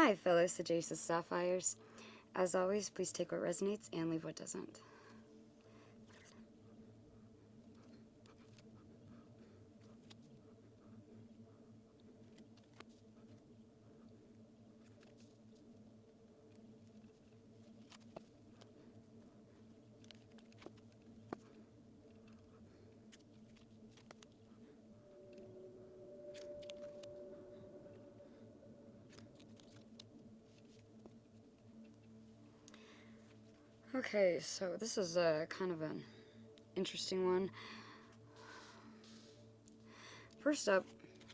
Hi, fellow sagacious sapphires. As always, please take what resonates and leave what doesn't. Okay, so this is kind of an interesting one. First up,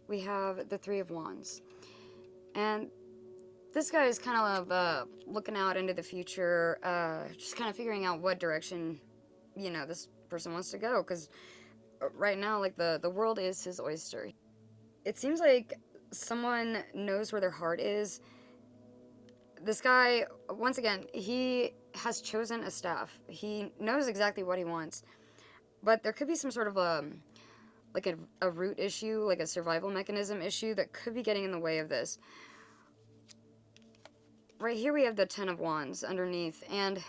we have the Three of Wands. And this guy is kind of looking out into the future, just kind of figuring out what direction, this person wants to go. Because right now, like, the world is his oyster. It seems like someone knows where their heart is. This guy, once again, he has chosen a staff. He knows exactly what he wants. But there could be some sort of like a root issue, like a survival mechanism issue that could be getting in the way of this. Right here we have the Ten of Wands underneath, and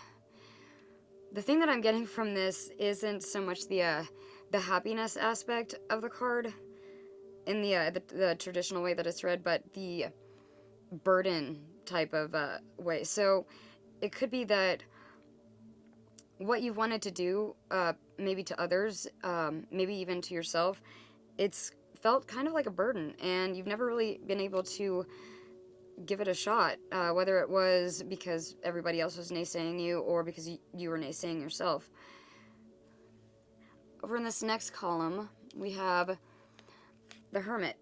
the thing that I'm getting from this isn't so much the happiness aspect of the card in the traditional way that it's read, but the burden type of way. So it could be that what you've wanted to do, maybe to others, maybe even to yourself, it's felt kind of like a burden, and you've never really been able to give it a shot, whether it was because everybody else was naysaying you or because you were naysaying yourself. Over in this next column, we have the Hermit,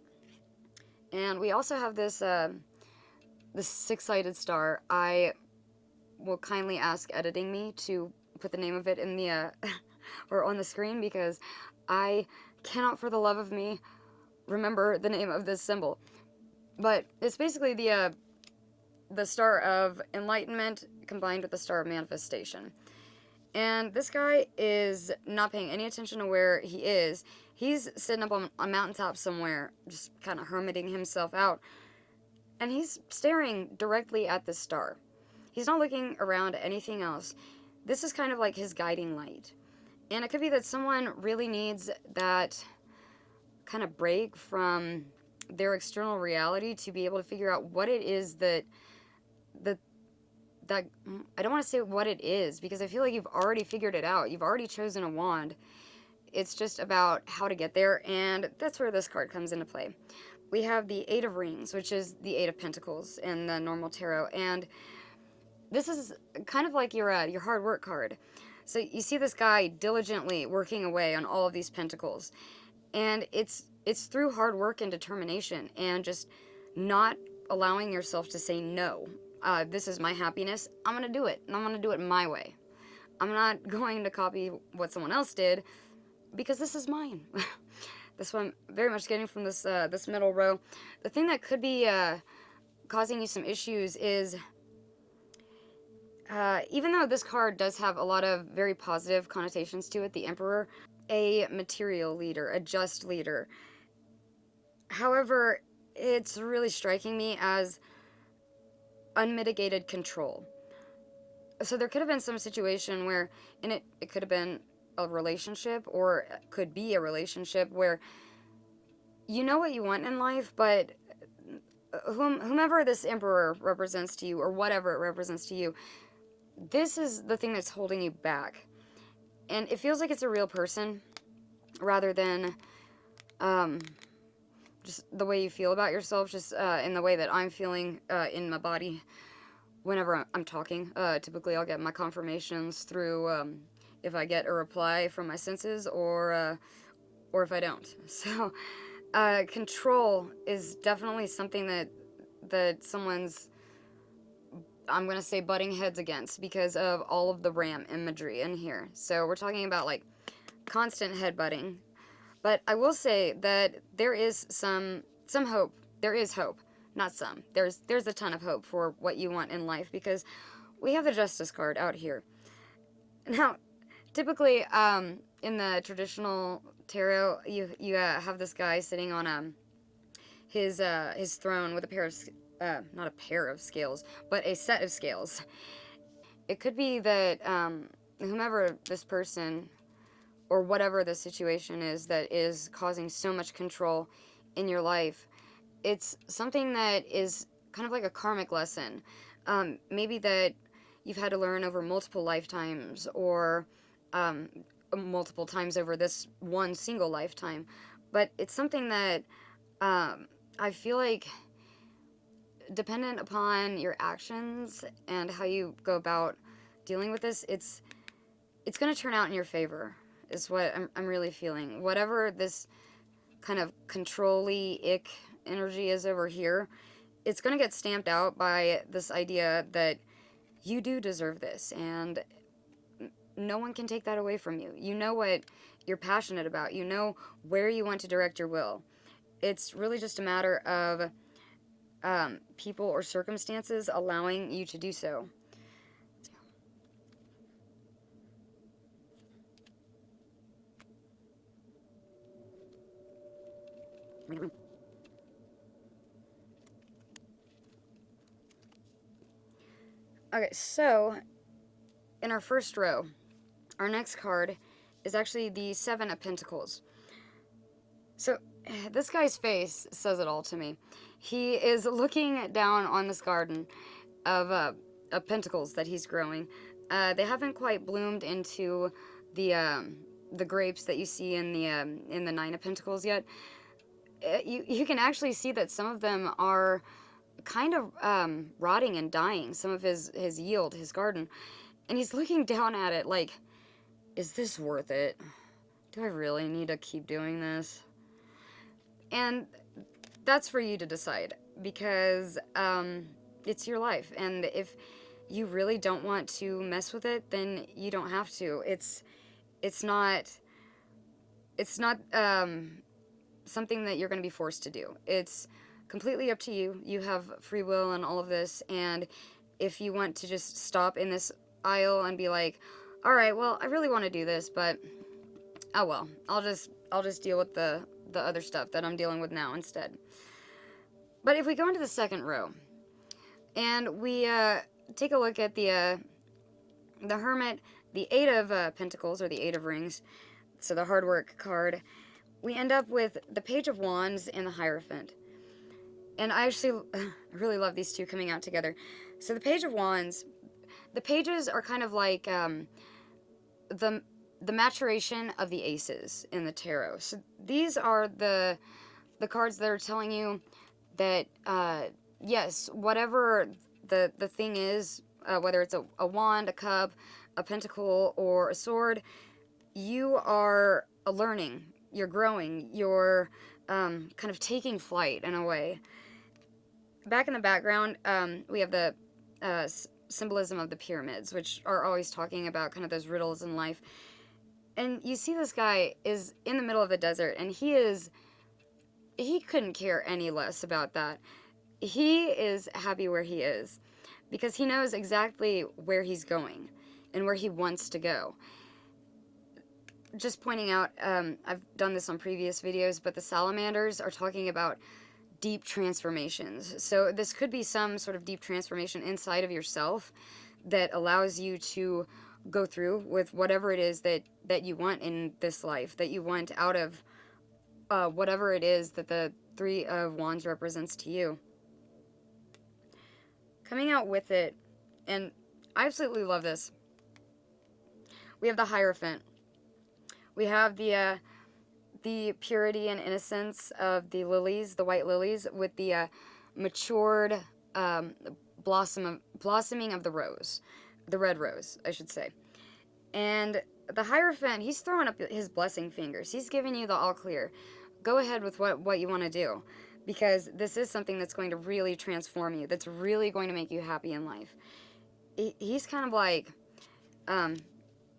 and we also have this this six-sided star. I will kindly ask editing me to put the name of it in the or on the screen, because I cannot for the love of me remember the name of this symbol. But it's basically the star of enlightenment combined with the star of manifestation. And this guy is not paying any attention to where he is. He's sitting up on a mountaintop somewhere, just kind of hermiting himself out. And he's staring directly at this star. He's not looking around at anything else. This is kind of like his guiding light. And it could be that someone really needs that kind of break from their external reality to be able to figure out what it is that I don't want to say what it is, because I feel like you've already figured it out. You've already chosen a wand. It's just about how to get there, and that's where this card comes into play. We have the Eight of Rings, which is the Eight of Pentacles in the normal tarot, and this is kind of like your hard work card. So you see this guy diligently working away on all of these pentacles, and it's through hard work and determination and just not allowing yourself to say no. This is my happiness. I'm going to do it, and I'm going to do it my way. I'm not going to copy what someone else did, because this is mine. That's what I'm very much getting from this this middle row. The thing that could be causing you some issues is, even though this card does have a lot of very positive connotations to it, the Emperor, a material leader, a just leader. However, it's really striking me as unmitigated control. So there could have been some situation where, and it could have been a relationship, or it could be a relationship where you know what you want in life, but whomever this Emperor represents to you, or whatever it represents to you, this is the thing that's holding you back. And it feels like it's a real person rather than just the way you feel about yourself, just in the way that I'm feeling in my body whenever I'm talking. Typically I'll get my confirmations through if I get a reply from my senses, or if I don't. So control is definitely something that someone's, I'm going to say, butting heads against because of all of the ram imagery in here. So we're talking about like constant headbutting. But I will say that there is some hope. There is hope. Not some. There's a ton of hope for what you want in life, because we have the Justice card out here. Now, typically, in the traditional tarot, you have this guy sitting on his throne with a pair of not a pair of scales, but a set of scales. It could be that whomever this person or whatever the situation is that is causing so much control in your life, it's something that is kind of like a karmic lesson. Maybe that you've had to learn over multiple lifetimes or multiple times over this one single lifetime. But it's something that I feel like, dependent upon your actions and how you go about dealing with this, it's going to turn out in your favor, is what I'm really feeling. Whatever this kind of control-y ick energy is over here, it's going to get stamped out by this idea that you do deserve this, and no one can take that away from you. You know what you're passionate about. You know where you want to direct your will. It's really just a matter of people or circumstances allowing you to do so. Okay, so in our first row, our next card is actually the Seven of Pentacles. So this guy's face says it all to me. He is looking down on this garden of pentacles that he's growing. They haven't quite bloomed into the grapes that you see in the Nine of Pentacles yet. You can actually see that some of them are kind of rotting and dying, some of his yield, his garden. And he's looking down at it like, is this worth it? Do I really need to keep doing this? And that's for you to decide, because it's your life. And if you really don't want to mess with it, then you don't have to. It's not something that you're going to be forced to do. It's completely up to you. You have free will and all of this, and if you want to just stop in this aisle and be like, all right, well, I really want to do this, but oh well, I'll just deal with the other stuff that I'm dealing with now instead. But if we go into the second row and we take a look at the Hermit, the Eight of Pentacles, or the Eight of Rings, so the hard work card, we end up with the Page of Wands and the Hierophant. And I actually really love these two coming out together. So the Page of Wands, the pages are kind of like the maturation of the aces in the tarot. So these are the cards that are telling you that, yes, whatever the thing is, whether it's a wand, a cup, a pentacle, or a sword, you are learning, you're growing, you're kind of taking flight in a way. Back in the background, we have the symbolism of the pyramids, which are always talking about kind of those riddles in life. And you see this guy is in the middle of the desert, and he couldn't care any less about that. He is happy where he is because he knows exactly where he's going and where he wants to go. Just pointing out, I've done this on previous videos, but the salamanders are talking about deep transformations. So this could be some sort of deep transformation inside of yourself that allows you to go through with whatever it is that you want in this life, that you want out of whatever it is that the Three of Wands represents to you. Coming out with it, and I absolutely love this, we have the Hierophant. We have the purity and innocence of the lilies, the white lilies, with the matured blossoming of the rose, the red rose, I should say. And the Hierophant, he's throwing up his blessing fingers. He's giving you the all clear. Go ahead with what you want to do, because this is something that's going to really transform you, that's really going to make you happy in life. He's kind of like,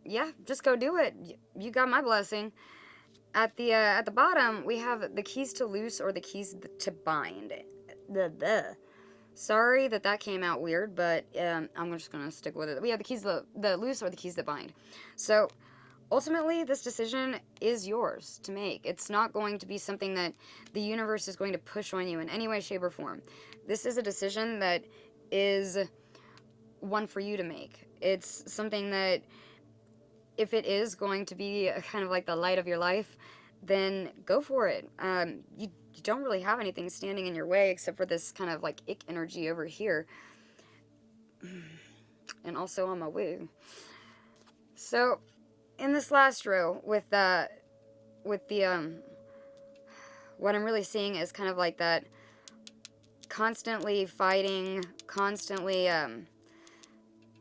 yeah, just go do it. You got my blessing. At the bottom, we have the keys to loose or the keys to bind. Sorry that came out weird, but I'm just going to stick with it. We have the keys the loose or the keys that bind. So ultimately, this decision is yours to make. It's not going to be something that the universe is going to push on you in any way, shape, or form. This is a decision that is one for you to make. It's something that, if it is going to be kind of like the light of your life, then go for it. You don't really have anything standing in your way except for this kind of like ick energy over here. And also on my wig. So, in this last row, with the what I'm really seeing is kind of like that constantly fighting, constantly,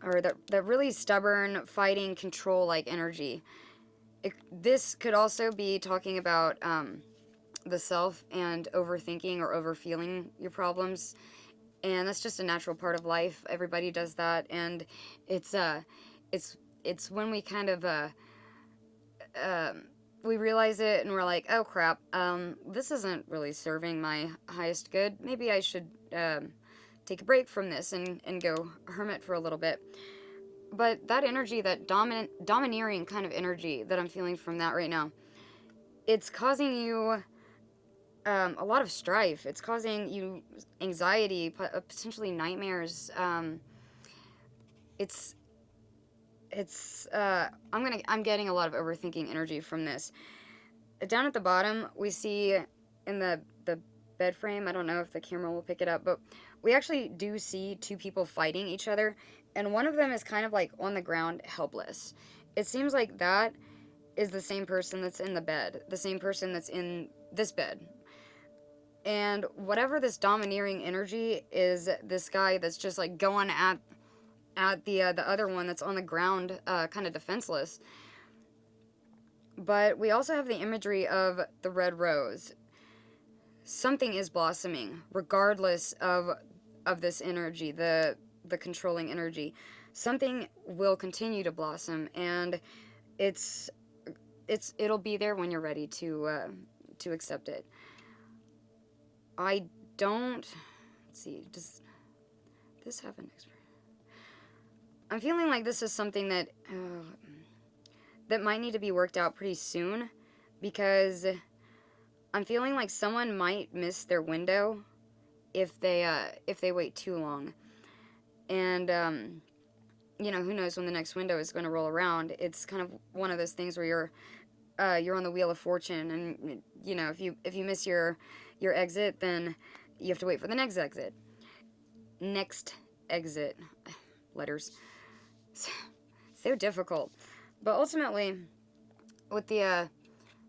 or that really stubborn, fighting, control-like energy. This could also be talking about the self and overthinking or overfeeling your problems, and that's just a natural part of life. Everybody does that, and it's when we kind of we realize it and we're like, oh crap, this isn't really serving my highest good. Maybe I should take a break from this and go hermit for a little bit. But that energy, that domineering kind of energy that I'm feeling from that right now, it's causing you a lot of strife. It's causing you anxiety, potentially nightmares. I'm getting a lot of overthinking energy from this. Down at the bottom, we see in the bed frame, I don't know if the camera will pick it up, but we actually do see two people fighting each other, and one of them is kind of like on the ground, helpless. It seems like that is the same person that's in the bed, the same person that's in this bed. And whatever this domineering energy is, this guy that's just like going at the other one that's on the ground, kind of defenseless. But we also have the imagery of the red rose. Something is blossoming, regardless of this energy, the controlling energy. Something will continue to blossom, and it'll be there when you're ready to accept it. I don't. Let's see. Does this have an expiration? I'm feeling like this is something that might need to be worked out pretty soon, because I'm feeling like someone might miss their window if they wait too long. And who knows when the next window is going to roll around. It's kind of one of those things where you're on the wheel of fortune, and if you miss your exit, then you have to wait for the next exit. Next exit. Letters. So difficult. But ultimately, with the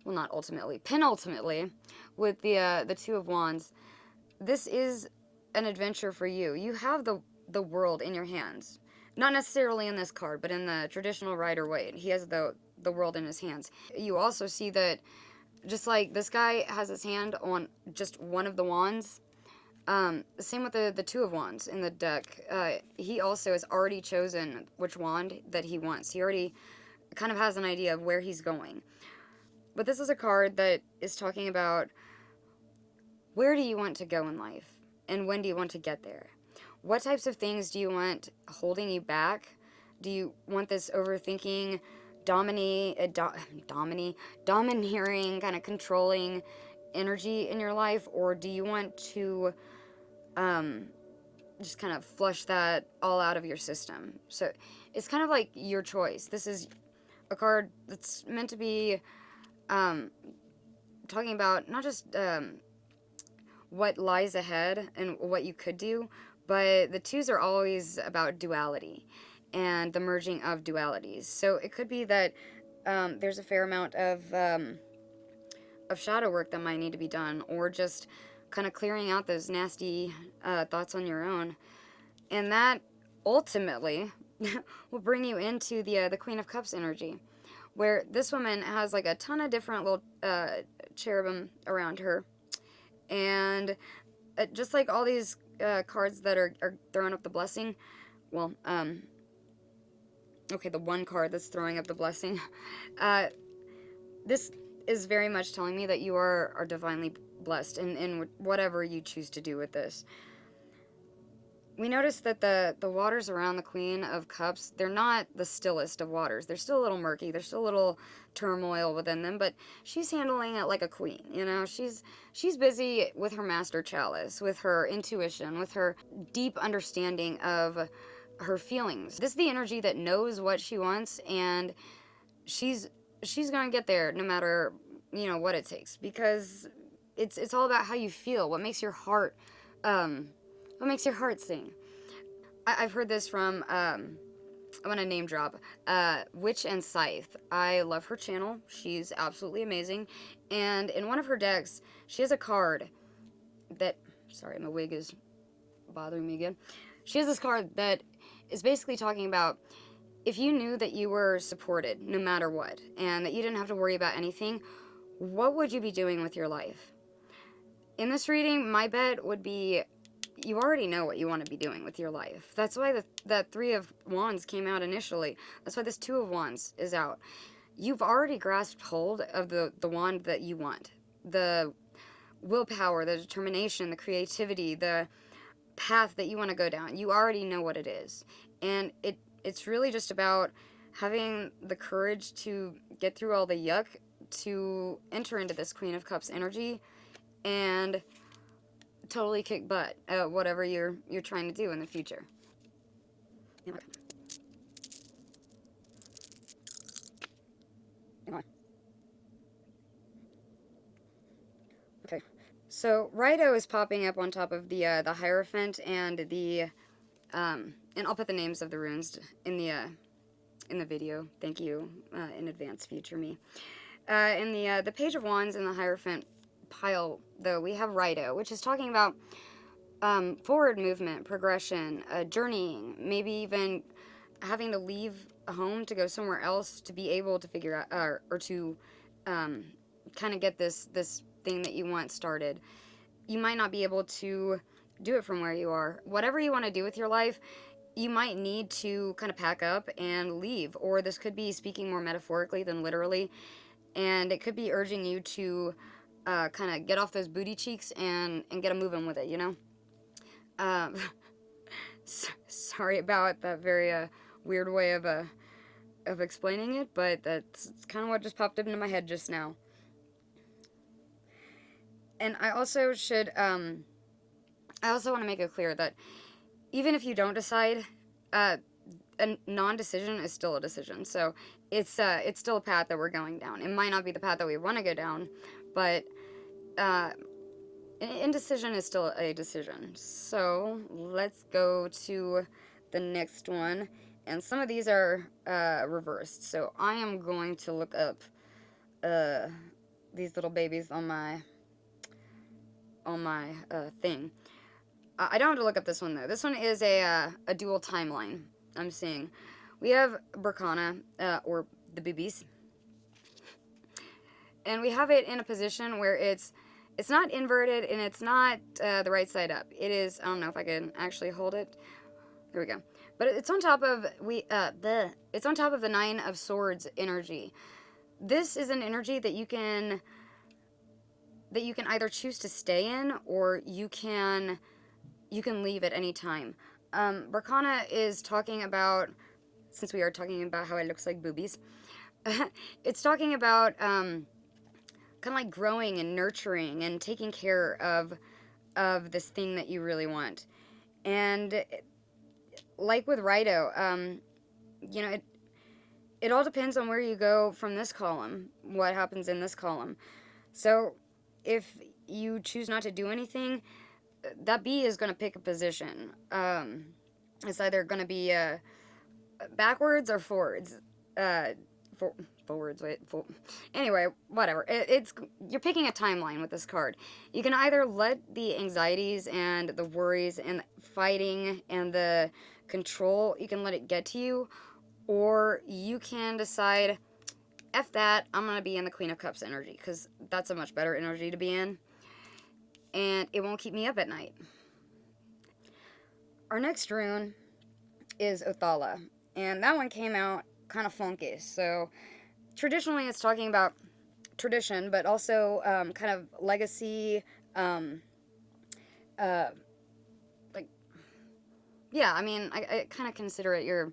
well, not ultimately, penultimately, with the Two of Wands, this is an adventure for you. You have the world in your hands. Not necessarily in this card, but in the traditional Rider-Waite. He has the world in his hands. You also see that, just like this guy has his hand on just one of the wands, same with the Two of Wands in the deck. He also has already chosen which wand that he wants. He already kind of has an idea of where he's going. But this is a card that is talking about, where do you want to go in life? And when do you want to get there? What types of things do you want holding you back? Do you want this overthinking, domineering, kind of controlling energy in your life? Or do you want to just kind of flush that all out of your system? So it's kind of like your choice. This is a card that's meant to be talking about not just what lies ahead and what you could do, but the twos are always about duality and the merging of dualities. So it could be that there's a fair amount of shadow work that might need to be done, or just kind of clearing out those nasty thoughts on your own. And that ultimately will bring you into the Queen of Cups energy, where this woman has like a ton of different little cherubim around her. And just like all these cards that are throwing up the blessing, well, okay, the one card that's throwing up the blessing, this is very much telling me that you are divinely blessed in whatever you choose to do with this. we notice that the waters around the Queen of Cups, they're not the stillest of waters. They're still a little murky. There's still a little turmoil within them, but she's handling it like a queen, you know? She's busy with her master chalice, with her intuition, with her deep understanding of her feelings. This is the energy that knows what she wants, and she's going to get there no matter, you know, what it takes, because it's all about how you feel, what makes your heart sing. I've heard this from, I'm going to name drop, Witch and Scythe. I love her channel. She's absolutely amazing. And in one of her decks, she has a card that, sorry, my wig is bothering me again. She has this card that is basically talking about, if you knew that you were supported no matter what, and that you didn't have to worry about anything, what would you be doing with your life? In this reading, my bet would be, you already know what you want to be doing with your life. That's why that Three of Wands came out initially. That's why this Two of Wands is out. You've already grasped hold of the wand that you want. The willpower, the determination, the creativity, the path that you want to go down. You already know what it is. And it's really just about having the courage to get through all the yuck, to enter into this Queen of Cups energy, and totally kick butt at whatever you're trying to do in the future. Okay, so Rido is popping up on top of the Hierophant and the and I'll put the names of the runes in the video. Thank you in advance, future me. In the Page of Wands and the Hierophant pile, though, we have Rido, which is talking about forward movement, progression, journeying, maybe even having to leave a home to go somewhere else to be able to figure out, or to kind of get this thing that you want started. You might not be able to do it from where you are. Whatever you want to do with your life, you might need to kind of pack up and leave, or this could be speaking more metaphorically than literally, and it could be urging you to kind of get off those booty cheeks and get a moving with it, you know? Sorry about that very weird way of explaining it, but that's kind of what just popped up into my head just now. And I also want to make it clear that even if you don't decide, a non-decision is still a decision. So it's still a path that we're going down. It might not be the path that we want to go down, but an indecision is still a decision. So let's go to the next one. And some of these are reversed. So I am going to look up these little babies on my thing. I don't have to look up this one, though. This one is a dual timeline I'm seeing. We have Berkana, or the boobies. And we have it in a position where it's not inverted and it's not the right side up. It is, I don't know if I can actually hold it. There we go. But it's on top of it's on top of the Nine of Swords energy. This is an energy that you can either choose to stay in, or you can leave at any time. Berkana is talking about, since we are talking about how it looks like boobies, it's talking about kind of like growing and nurturing and taking care of this thing that you really want. And like with Rido, you know, it all depends on where you go from this column, what happens in this column. So if you choose not to do anything, that bee is going to pick a position. It's either going to be backwards or forwards. Anyway, whatever. You're picking a timeline with this card. You can either let the anxieties and the worries and the fighting and the control, you can let it get to you, or you can decide, F that, I'm going to be in the Queen of Cups energy, because that's a much better energy to be in, and it won't keep me up at night. Our next rune is Othala, and that one came out kind of funky. So traditionally it's talking about tradition, but also kind of legacy, like yeah, I mean, I kind of consider it your,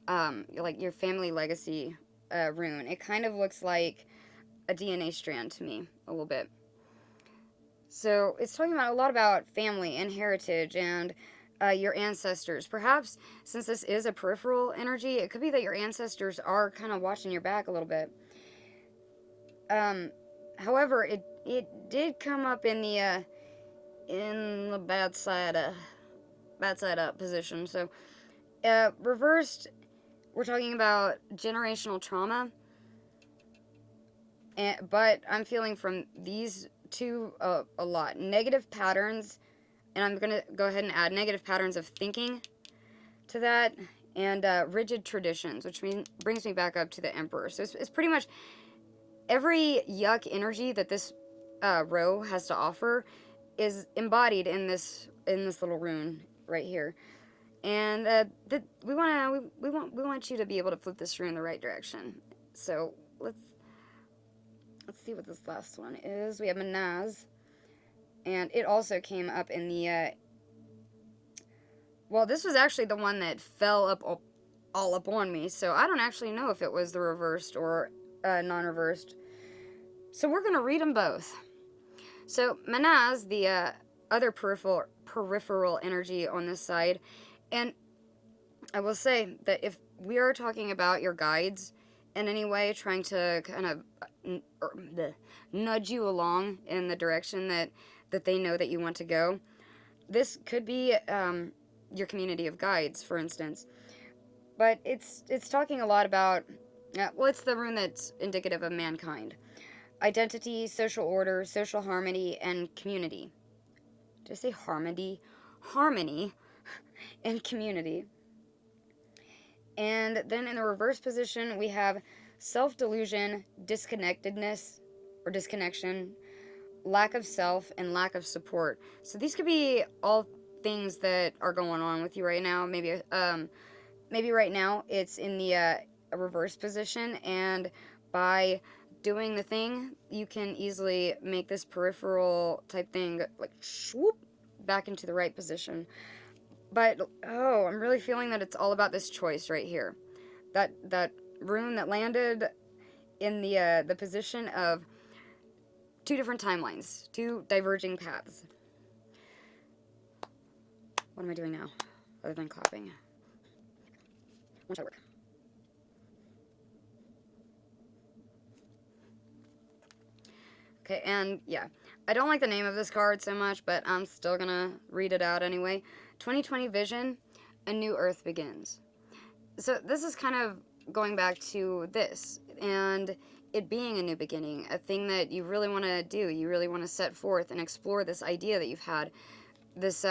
like your family legacy rune. It kind of looks like a DNA strand to me, a little bit. So it's talking about a lot about family and heritage and your ancestors. Perhaps since this is a peripheral energy, it could be that your ancestors are kind of watching your back a little bit. However, it did come up in the bad side up position. So reversed, we're talking about generational trauma. But I'm feeling from these two a lot negative patterns, and I'm gonna go ahead and add negative patterns of thinking to that, and rigid traditions, which brings me back up to the Emperor. So it's pretty much every yuck energy that this row has to offer is embodied in this little rune right here. And we want you to be able to flip this rune the right direction. So let's see what this last one is. We have Manaz, and it also came up in the well, this was actually the one that fell up all up on me, so I don't actually know if it was the reversed or non-reversed. So we're going to read them both. So Manaz, the other peripheral energy on this side, and I will say that if we are talking about your guides in any way, trying to kind of nudge you along in the direction that they know that you want to go, this could be your community of guides, for instance. But it's talking a lot about, well, it's the rune that's indicative of mankind. Identity, social order, social harmony, and community. Did I say harmony? Harmony and community. And then in the reverse position, we have self-delusion, disconnectedness, or disconnection, lack of self, and lack of support. So these could be all things that are going on with you right now. Maybe right now it's in the reverse position, and by doing the thing, you can easily make this peripheral type thing like swoop back into the right position. But I'm really feeling that it's all about this choice right here. That rune that landed in the position of two different timelines, two diverging paths. What am I doing now, other than clapping? One shot work. Okay, and yeah, I don't like the name of this card so much, but I'm still gonna read it out anyway. 2020 Vision, A New Earth Begins. So this is kind of going back to this, and it being a new beginning, a thing that you really want to do. You really want to set forth and explore this idea that you've had, this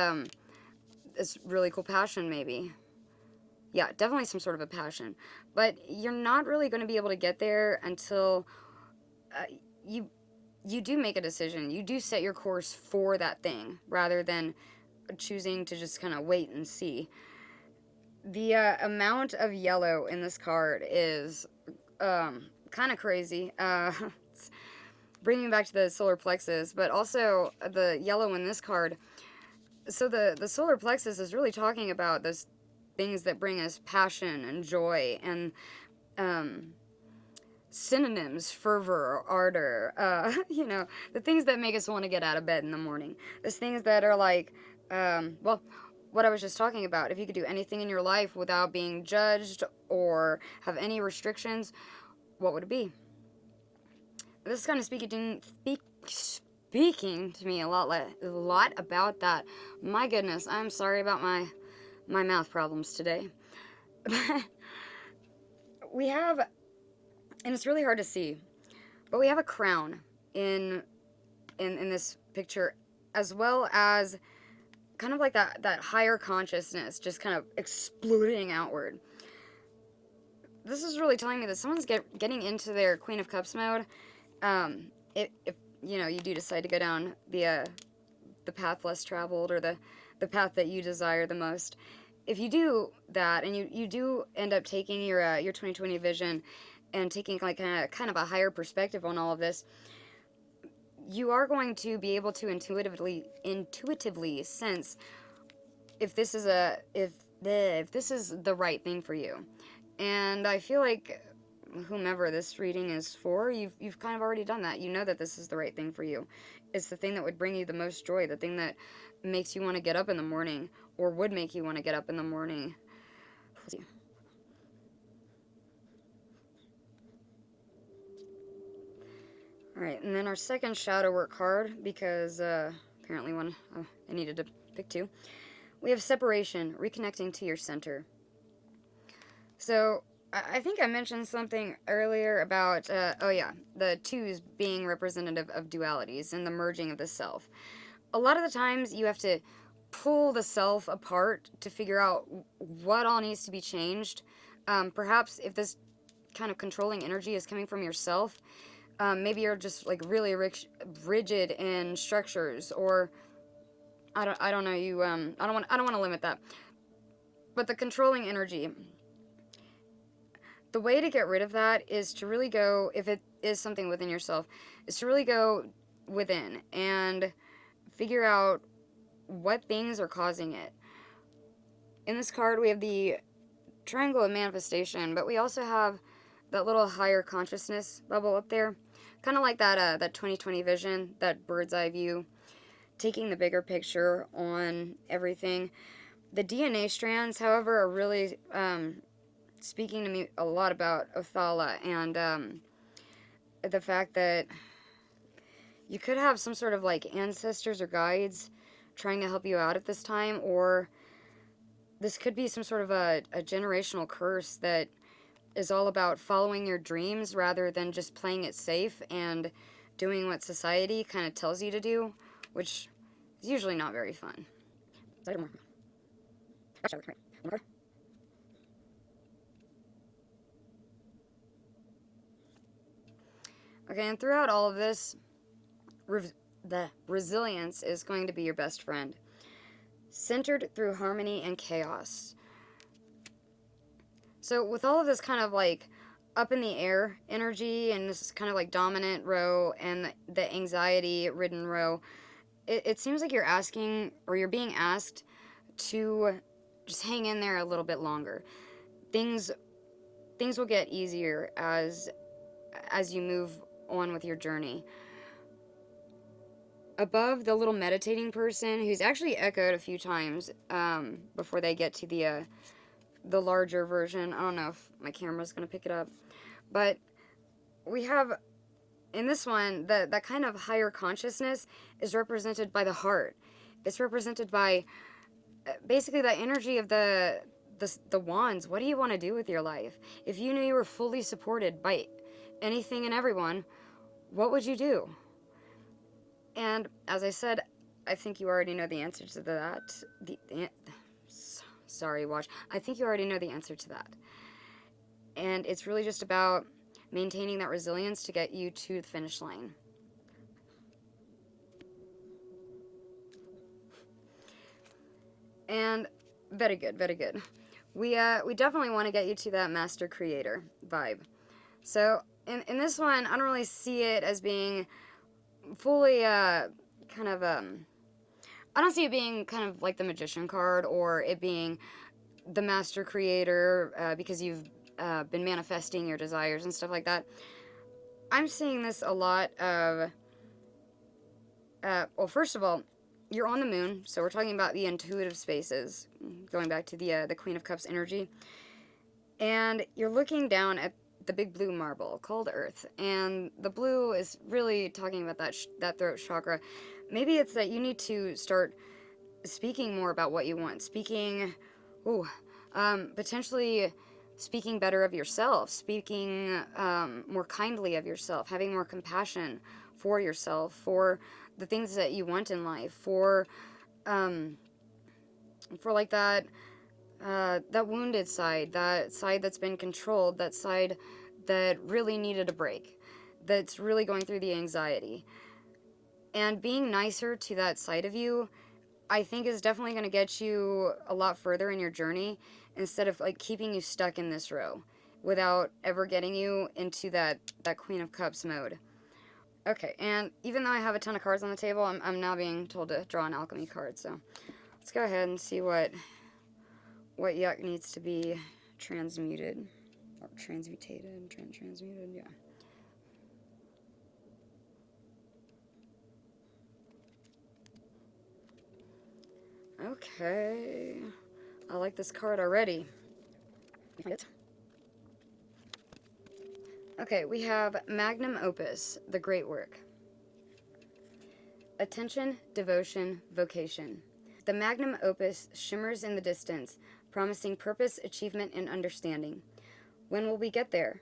really cool passion, maybe. Yeah, definitely some sort of a passion. But you're not really going to be able to get there until you do make a decision. You do set your course for that thing, rather than choosing to just kind of wait and see. The amount of yellow in this card is kind of crazy. It's bringing back to the solar plexus, but also the yellow in this card. So the solar plexus is really talking about those things that bring us passion and joy, and synonyms: fervor, ardor, the things that make us want to get out of bed in the morning. Those things that are like, what I was just talking about. If you could do anything in your life without being judged or have any restrictions, what would it be? This is kind of speaking to me a lot about that. My goodness, I'm sorry about my mouth problems today. We have, and it's really hard to see, but we have a crown in this picture, as well as kind of like that higher consciousness just kind of exploding outward. This is really telling me that someone's getting into their Queen of Cups mode. If you do decide to go down the path less traveled, or the path that you desire the most. If you do that, and you do end up taking your 2020 vision and taking like kind of a higher perspective on all of this, you are going to be able to intuitively sense if if this is the right thing for you. And I feel like whomever this reading is for, you've kind of already done that. You know that this is the right thing for you. It's the thing that would bring you the most joy, the thing that makes you want to get up in the morning, or would make you want to get up in the morning. Let's see. Alright, and then our second shadow work card, because apparently I needed to pick two. We have separation, reconnecting to your center. So, I think I mentioned something earlier about, the twos being representative of dualities and the merging of the self. A lot of the times you have to pull the self apart to figure out what all needs to be changed. Perhaps if this kind of controlling energy is coming from yourself, maybe you're just like really rigid in structures, or I don't know. I don't want to limit that. But the controlling energy, the way to get rid of that is to really go, if it is something within yourself, is to really go within and figure out what things are causing it. In this card, we have the triangle of manifestation, but we also have that little higher consciousness level up there. Kind of like that 2020 vision, that bird's eye view, taking the bigger picture on everything. The DNA strands, however, are really speaking to me a lot about Othala and the fact that you could have some sort of like ancestors or guides trying to help you out at this time, or this could be some sort of a generational curse that is all about following your dreams rather than just playing it safe and doing what society kind of tells you to do, which is usually not very fun. Okay, and throughout all of this, the resilience is going to be your best friend. Centered through harmony and chaos. So with all of this kind of like up in the air energy and this kind of like dominant row and the anxiety ridden row, it seems like you're asking, or you're being asked to just hang in there a little bit longer. Things will get easier as you move on with your journey. Above, the little meditating person, who's actually echoed a few times before they get to the larger version. I don't know if my camera's going to pick it up. But we have, in this one, that kind of higher consciousness is represented by the heart. It's represented by basically the energy of the wands. What do you want to do with your life? If you knew you were fully supported by anything and everyone, what would you do? And as I said, I think you already know the answer to that. Sorry, watch. I think you already know the answer to that. And it's really just about maintaining that resilience to get you to the finish line. And very good, very good. We definitely want to get you to that master creator vibe. So in this one, I don't really see it as being fully kind of I don't see it being kind of like the magician card, or it being the master creator because you've been manifesting your desires and stuff like that. I'm seeing this a lot of well, first of all, you're on the moon, so we're talking about the intuitive spaces, going back to the Queen of Cups energy, and you're looking down at the big blue marble called Earth, and the blue is really talking about that throat chakra. Maybe it's that you need to start speaking more about what you want, potentially speaking better of yourself, speaking more kindly of yourself, having more compassion for yourself, for the things that you want in life, for like that wounded side, that side that's been controlled, that side that really needed a break, that's really going through the anxiety. And being nicer to that side of you, I think, is definitely going to get you a lot further in your journey, instead of like keeping you stuck in this row without ever getting you into that Queen of Cups mode. Okay, and even though I have a ton of cards on the table, I'm now being told to draw an alchemy card, so let's go ahead and see what what yuck needs to be transmuted. Or transmutated. Transmuted, yeah. Okay. I like this card already. Find it. Okay, we have Magnum Opus, the Great Work. Attention, devotion, vocation. The Magnum Opus shimmers in the distance, promising purpose, achievement, and understanding. When will we get there?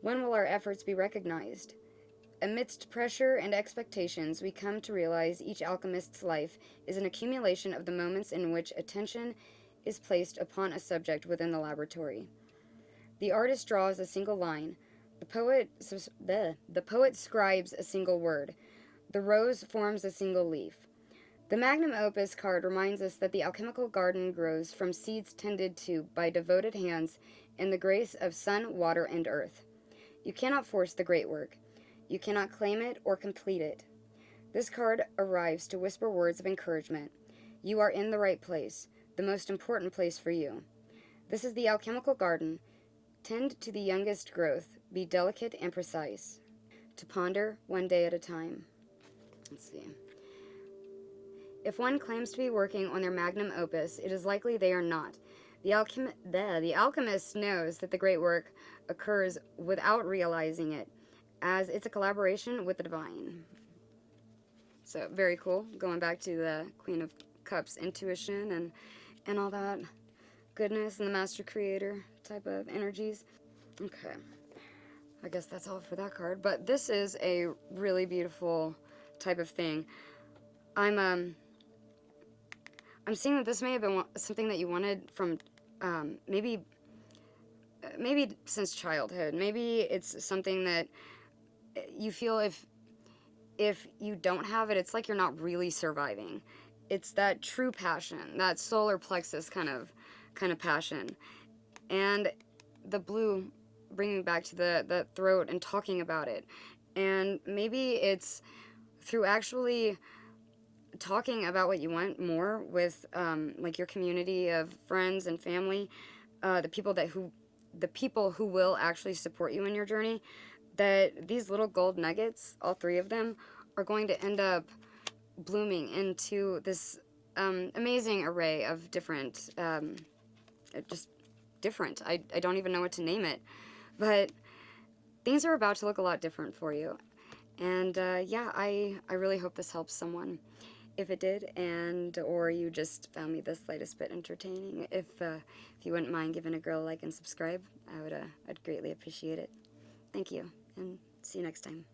When will our efforts be recognized? Amidst pressure and expectations, we come to realize each alchemist's life is an accumulation of the moments in which attention is placed upon a subject within the laboratory. The artist draws a single line. The poet scribes a single word. The rose forms a single leaf. The Magnum Opus card reminds us that the alchemical garden grows from seeds tended to by devoted hands in the grace of sun, water, and earth. You cannot force the great work. You cannot claim it or complete it. This card arrives to whisper words of encouragement. You are in the right place, the most important place for you. This is the alchemical garden. Tend to the youngest growth. Be delicate and precise. To ponder one day at a time. Let's see. If one claims to be working on their magnum opus, it is likely they are not. The alchemist knows that the great work occurs without realizing it, as it's a collaboration with the divine. So, very cool. Going back to the Queen of Cups intuition and all that goodness and the Master Creator type of energies. Okay. I guess that's all for that card. But this is a really beautiful type of thing. I'm seeing that this may have been something that you wanted from maybe since childhood. Maybe it's something that you feel if you don't have it, it's like you're not really surviving. It's that true passion, that solar plexus kind of passion. And the blue bringing back to the throat and talking about it. And maybe it's through actually talking about what you want more with like your community of friends and family, the people who will actually support you in your journey, that these little gold nuggets, all three of them, are going to end up blooming into this amazing array of different, just different. I don't even know what to name it, but things are about to look a lot different for you. And yeah, I really hope this helps someone. If it did, or you just found me the slightest bit entertaining, if you wouldn't mind giving a girl a like and subscribe, I'd greatly appreciate it. Thank you, and see you next time.